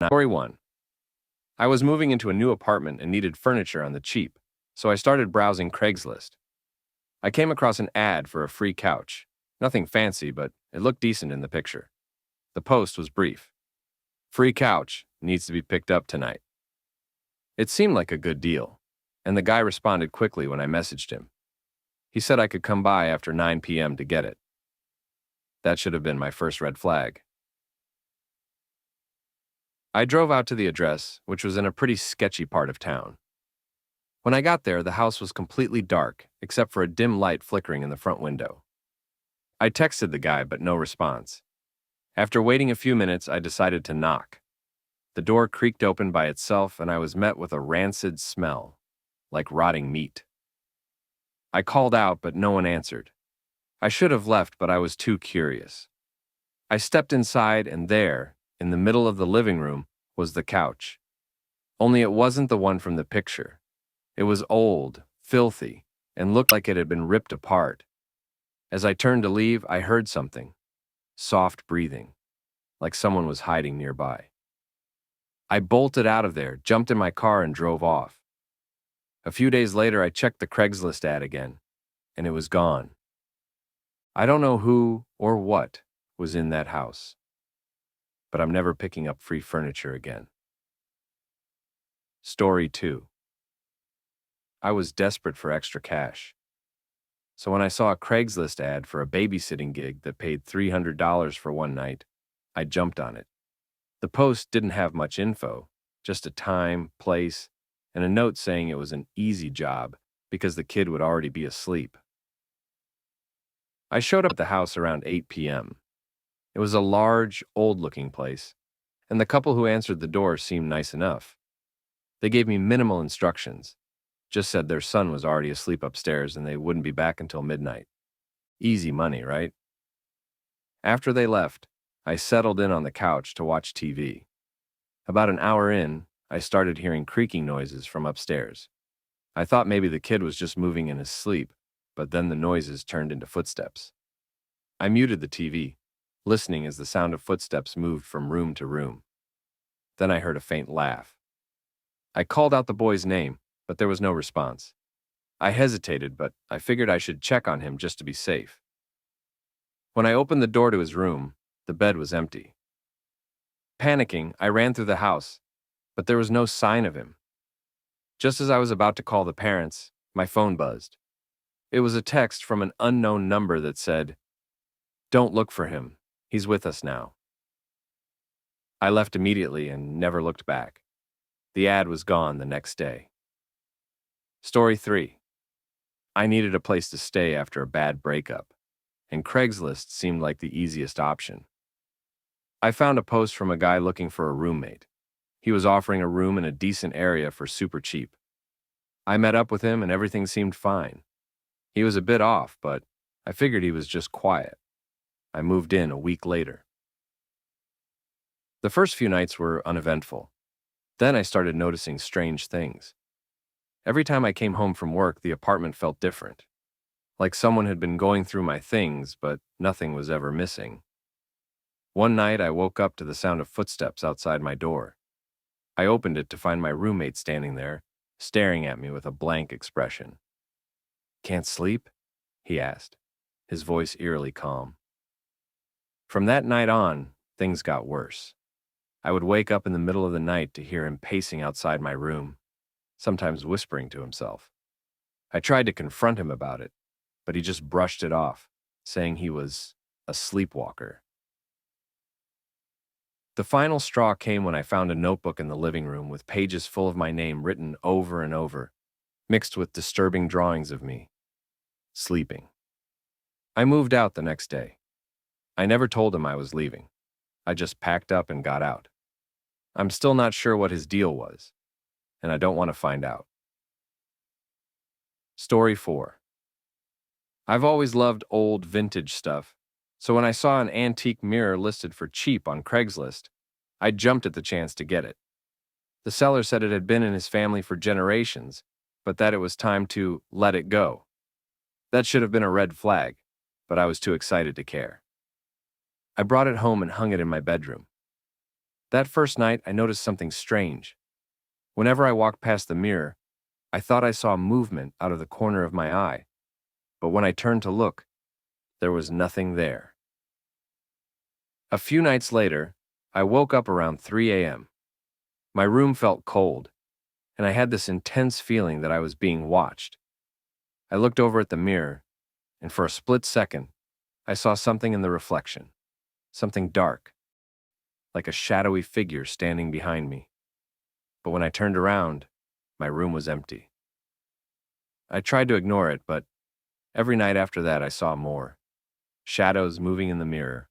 Story 1. I was moving into a new apartment and needed furniture on the cheap, so I started browsing Craigslist. I came across an ad for a free couch. Nothing fancy, but it looked decent in the picture. The post was brief. Free couch, needs to be picked up tonight. It seemed like a good deal, and the guy responded quickly when I messaged him. He said I could come by after 9 p.m. to get it. That should have been my first red flag. I drove out to the address, which was in a pretty sketchy part of town. When I got there, the house was completely dark, except for a dim light flickering in the front window. I texted the guy, but no response. After waiting a few minutes, I decided to knock. The door creaked open by itself, and I was met with a rancid smell, like rotting meat. I called out, but no one answered. I should have left, but I was too curious. I stepped inside, and there, in the middle of the living room, was the couch. Only it wasn't the one from the picture. It was old, filthy, and looked like it had been ripped apart. As I turned to leave, I heard something. Soft breathing, like someone was hiding nearby. I bolted out of there, jumped in my car, and drove off. A few days later, I checked the Craigslist ad again, and it was gone. I don't know who or what was in that house, but I'm never picking up free furniture again. Story 2. I was desperate for extra cash. So when I saw a Craigslist ad for a babysitting gig that paid $300 for one night, I jumped on it. The post didn't have much info, just a time, place, and a note saying it was an easy job because the kid would already be asleep. I showed up at the house around 8 p.m. It was a large, old-looking place, and the couple who answered the door seemed nice enough. They gave me minimal instructions, just said their son was already asleep upstairs and they wouldn't be back until midnight. Easy money, right? After they left, I settled in on the couch to watch TV. About an hour in, I started hearing creaking noises from upstairs. I thought maybe the kid was just moving in his sleep, but then the noises turned into footsteps. I muted the TV, listening as the sound of footsteps moved from room to room. Then I heard a faint laugh. I called out the boy's name, but there was no response. I hesitated, but I figured I should check on him just to be safe. When I opened the door to his room, the bed was empty. Panicking, I ran through the house, but there was no sign of him. Just as I was about to call the parents, my phone buzzed. It was a text from an unknown number that said, "Don't look for him. He's with us now." I left immediately and never looked back. The ad was gone the next day. Story 3. I needed a place to stay after a bad breakup, and Craigslist seemed like the easiest option. I found a post from a guy looking for a roommate. He was offering a room in a decent area for super cheap. I met up with him and everything seemed fine. He was a bit off, but I figured he was just quiet. I moved in a week later. The first few nights were uneventful. Then I started noticing strange things. Every time I came home from work, the apartment felt different. Like someone had been going through my things, but nothing was ever missing. One night, I woke up to the sound of footsteps outside my door. I opened it to find my roommate standing there, staring at me with a blank expression. "Can't sleep?" he asked, his voice eerily calm. From that night on, things got worse. I would wake up in the middle of the night to hear him pacing outside my room, sometimes whispering to himself. I tried to confront him about it, but he just brushed it off, saying he was a sleepwalker. The final straw came when I found a notebook in the living room with pages full of my name written over and over, mixed with disturbing drawings of me sleeping. I moved out the next day. I never told him I was leaving. I just packed up and got out. I'm still not sure what his deal was, and I don't want to find out. Story 4. I've always loved old vintage stuff, so when I saw an antique mirror listed for cheap on Craigslist, I jumped at the chance to get it. The seller said it had been in his family for generations, but that it was time to let it go. That should have been a red flag, but I was too excited to care. I brought it home and hung it in my bedroom. That first night, I noticed something strange. Whenever I walked past the mirror, I thought I saw movement out of the corner of my eye, but when I turned to look, there was nothing there. A few nights later, I woke up around 3 a.m. My room felt cold, and I had this intense feeling that I was being watched. I looked over at the mirror, and for a split second, I saw something in the reflection, something dark, like a shadowy figure standing behind me. But when I turned around, my room was empty. I tried to ignore it, but every night after that I saw more. Shadows moving in the mirror,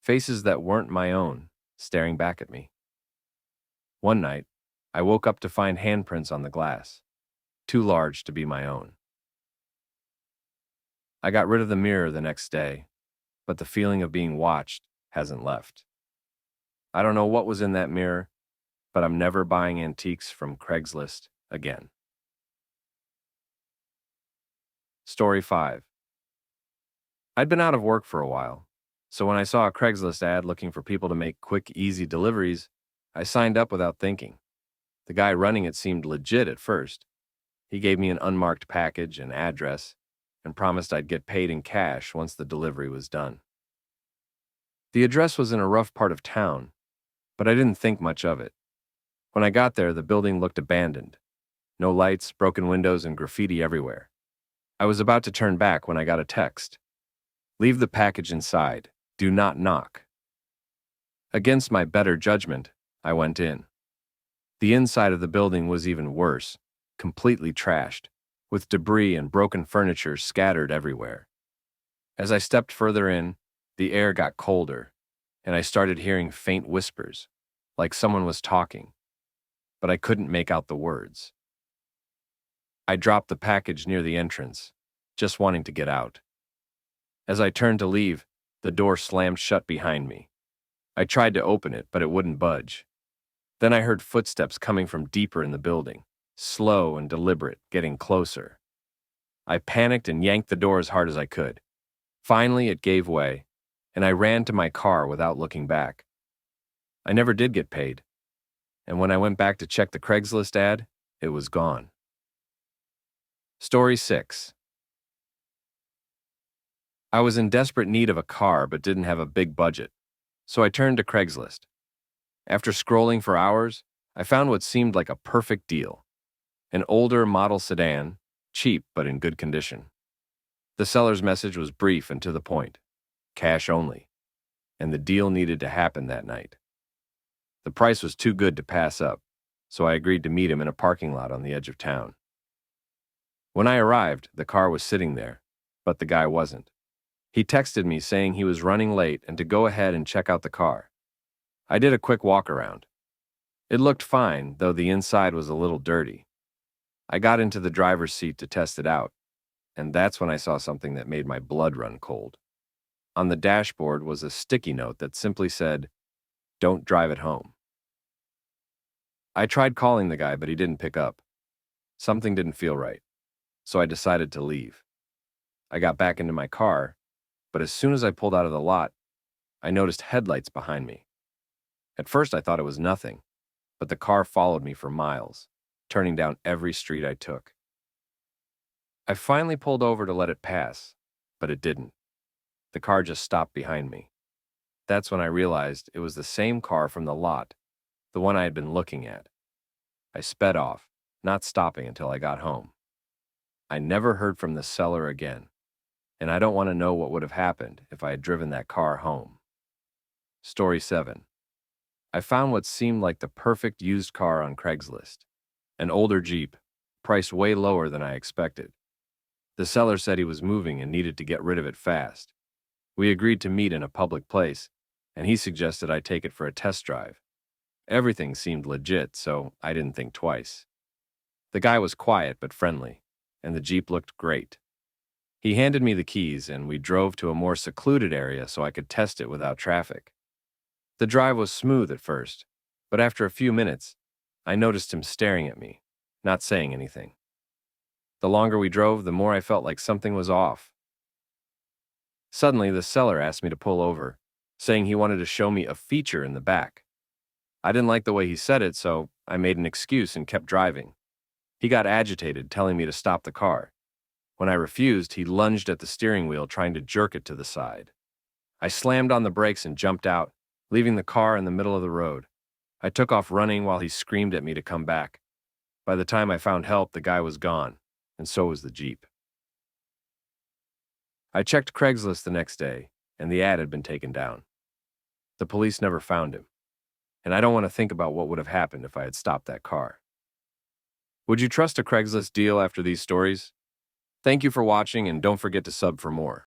faces that weren't my own, staring back at me. One night, I woke up to find handprints on the glass, too large to be my own. I got rid of the mirror the next day, but the feeling of being watched hasn't left. I don't know what was in that mirror, but I'm never buying antiques from Craigslist again. Story 5. I'd been out of work for a while, so when I saw a Craigslist ad looking for people to make quick, easy deliveries, I signed up without thinking. The guy running it seemed legit at first. He gave me an unmarked package and address and promised I'd get paid in cash once the delivery was done. The address was in a rough part of town, but I didn't think much of it. When I got there, the building looked abandoned. No lights, broken windows, and graffiti everywhere. I was about to turn back when I got a text. Leave the package inside. Do not knock. Against my better judgment, I went in. The inside of the building was even worse, completely trashed, with debris and broken furniture scattered everywhere. As I stepped further in, the air got colder, and I started hearing faint whispers, like someone was talking, but I couldn't make out the words. I dropped the package near the entrance, just wanting to get out. As I turned to leave, the door slammed shut behind me. I tried to open it, but it wouldn't budge. Then I heard footsteps coming from deeper in the building, slow and deliberate, getting closer. I panicked and yanked the door as hard as I could. Finally, it gave way, and I ran to my car without looking back. I never did get paid, and when I went back to check the Craigslist ad, it was gone. Story 6. I was in desperate need of a car but didn't have a big budget, so I turned to Craigslist. After scrolling for hours, I found what seemed like a perfect deal. An older model sedan, cheap but in good condition. The seller's message was brief and to the point. Cash only. And the deal needed to happen that night. The price was too good to pass up, so I agreed to meet him in a parking lot on the edge of town. When I arrived, the car was sitting there, but the guy wasn't. He texted me saying he was running late and to go ahead and check out the car. I did a quick walk around. It looked fine, though the inside was a little dirty. I got into the driver's seat to test it out, and that's when I saw something that made my blood run cold. On the dashboard was a sticky note that simply said, "Don't drive it home." I tried calling the guy, but he didn't pick up. Something didn't feel right, so I decided to leave. I got back into my car, but as soon as I pulled out of the lot, I noticed headlights behind me. At first I thought it was nothing, but the car followed me for miles, turning down every street I took. I finally pulled over to let it pass, but it didn't. The car just stopped behind me. That's when I realized it was the same car from the lot, the one I had been looking at. I sped off, not stopping until I got home. I never heard from the seller again, and I don't want to know what would have happened if I had driven that car home. Story 7. I found what seemed like the perfect used car on Craigslist. An older Jeep, priced way lower than I expected. The seller said he was moving and needed to get rid of it fast. We agreed to meet in a public place, and he suggested I take it for a test drive. Everything seemed legit, so I didn't think twice. The guy was quiet but friendly, and the Jeep looked great. He handed me the keys, and we drove to a more secluded area so I could test it without traffic. The drive was smooth at first, but after a few minutes, I noticed him staring at me, not saying anything. The longer we drove, the more I felt like something was off. Suddenly, the seller asked me to pull over, saying he wanted to show me a feature in the back. I didn't like the way he said it, so I made an excuse and kept driving. He got agitated, telling me to stop the car. When I refused, he lunged at the steering wheel, trying to jerk it to the side. I slammed on the brakes and jumped out, leaving the car in the middle of the road. I took off running while he screamed at me to come back. By the time I found help, the guy was gone, and so was the Jeep. I checked Craigslist the next day, and the ad had been taken down. The police never found him, and I don't want to think about what would have happened if I had stopped that car. Would you trust a Craigslist deal after these stories? Thank you for watching, and don't forget to sub for more.